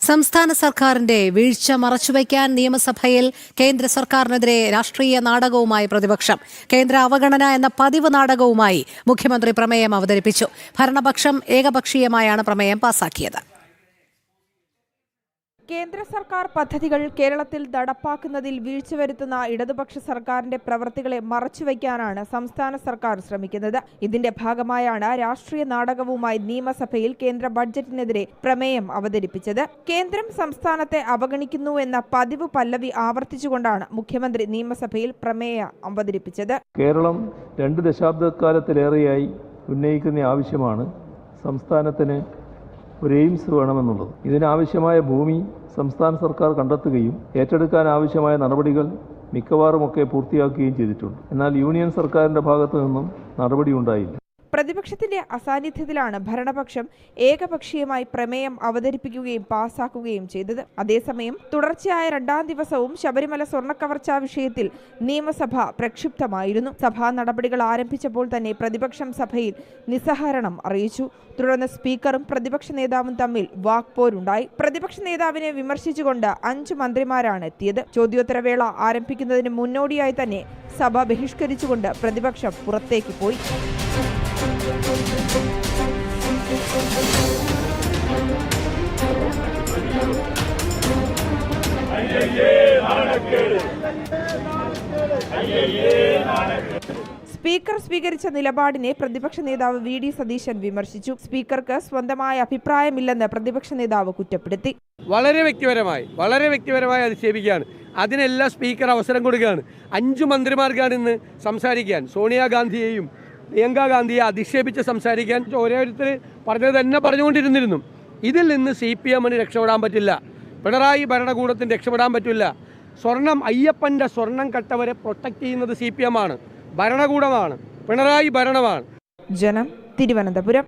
സംസ്ഥാന സർക്കാരിന്റെ വീഴ്ച മറച്ചുവയ്ക്കാൻ നിയമസഭയിൽ കേന്ദ്ര സർക്കാരിനെതിരെ രാഷ്ട്രീയ നാടകവുമായി പ്രതിപക്ഷം. കേന്ദ്ര അവഗണന എന്ന പതിവ് നാടകവുമായി മുഖ്യമന്ത്രി പ്രമേയം അവതരിപ്പിച്ചു. ഭരണപക്ഷം ഏകപക്ഷീയമായാണ് പ്രമേയം പാസാക്കിയത്. കേന്ദ്ര സർക്കാർ പദ്ധതികൾ കേരളത്തിൽ നടപ്പാക്കുന്നതിൽ വീഴ്ച വരുത്തുന്ന ഇടതുപക്ഷ സർക്കാരിന്റെ പ്രവൃത്തികളെ മറച്ചുവെക്കാനാണ് സംസ്ഥാന സർക്കാർ ശ്രമിക്കുന്നത്. ഇതിന്റെ ഭാഗമായാണ് രാഷ്ട്രീയ നാടകവുമായി നിയമസഭയിൽ കേന്ദ്ര ബഡ്ജറ്റിനെതിരെ പ്രമേയം അവതരിപ്പിച്ചത്. കേന്ദ്രം സംസ്ഥാനത്തെ അവഗണിക്കുന്നു എന്ന പതിവ് പല്ലവി ആവർത്തിച്ചുകൊണ്ടാണ് മുഖ്യമന്ത്രി നിയമസഭയിൽ പ്രമേയം അവതരിപ്പിച്ചത്. കേരളം 2 ദശാബ്ദക്കാലത്തിലേറെയായി ഉന്നയിക്കുന്ന ആവശ്യമാണ് സംസ്ഥാനത്തിന് ഒരു എയിംസ് വേണമെന്നുള്ളത്. ഇതിനാവശ്യമായ ഭൂമി സംസ്ഥാന സർക്കാർ കണ്ടെത്തുകയും ഏറ്റെടുക്കാൻ ആവശ്യമായ നടപടികൾ മിക്കവാറുമൊക്കെ പൂർത്തിയാക്കുകയും ചെയ്തിട്ടുണ്ട്. എന്നാൽ യൂണിയൻ സർക്കാരിൻ്റെ ഭാഗത്തു നിന്നും നടപടി ഉണ്ടായില്ല. പ്രതിപക്ഷത്തിന്റെ അസാന്നിധ്യത്തിലാണ് ഭരണപക്ഷം ഏകപക്ഷീയമായി പ്രമേയം അവതരിപ്പിക്കുകയും പാസാക്കുകയും ചെയ്തത്. അതേസമയം തുടർച്ചയായ 2ാം ദിവസവും ശബരിമല സ്വർണ്ണക്കവർച്ചാ വിഷയത്തിൽ നിയമസഭ പ്രക്ഷുബ്ധമായിരുന്നു. സഭാ നടപടികൾ ആരംഭിച്ചപ്പോൾ തന്നെ പ്രതിപക്ഷം സഭയിൽ നിസ്സഹകരണം അറിയിച്ചു. തുടർന്ന് സ്പീക്കറും പ്രതിപക്ഷ നേതാവും തമ്മിൽ വാക്പോരുണ്ടായി. പ്രതിപക്ഷ നേതാവിനെ വിമർശിച്ചുകൊണ്ട് 5 മന്ത്രിമാരാണ് എത്തിയത്. ചോദ്യോത്തരവേള ആരംഭിക്കുന്നതിന് മുന്നോടിയായി തന്നെ സഭ ബഹിഷ്കരിച്ചുകൊണ്ട് പ്രതിപക്ഷം പുറത്തേക്ക് പോയി. സ്പീക്കർ സ്വീകരിച്ച നിലപാടിനെ പ്രതിപക്ഷ നേതാവ് വി ഡി സതീശൻ വിമർശിച്ചു. സ്പീക്കർക്ക് സ്വന്തമായ അഭിപ്രായമില്ലെന്ന് പ്രതിപക്ഷ നേതാവ് കുറ്റപ്പെടുത്തി. വളരെ വ്യക്തിപരമായി അധിക്ഷേപിക്കുകയാണ്. അതിനെല്ലാം സ്പീക്കർ അവസരം കൊടുക്കുകയാണ്. 5 മന്ത്രിമാർക്കാണ് ഇന്ന് സംസാരിക്കാൻ. സോണിയാഗാന്ധിയെയും പ്രിയങ്ക ഗാന്ധിയെ അധിക്ഷേപിച്ച് സംസാരിക്കാൻ ഓരോരുത്തർ പറഞ്ഞത് തന്നെ പറഞ്ഞുകൊണ്ടിരുന്നിരുന്നു. ഇതിൽ നിന്ന് CPM-ന് രക്ഷപ്പെടാൻ പറ്റില്ല. പിണറായി ഭരണകൂടത്തിന് രക്ഷപ്പെടാൻ പറ്റില്ല. അയ്യപ്പൻ്റെ സ്വർണം കട്ടവരെ പ്രൊട്ടക്ട് ചെയ്യുന്നത് CPM-ആണ്, ഭരണകൂടമാണ്, പിണറായി ഭരണമാണ്. ജനം, തിരുവനന്തപുരം.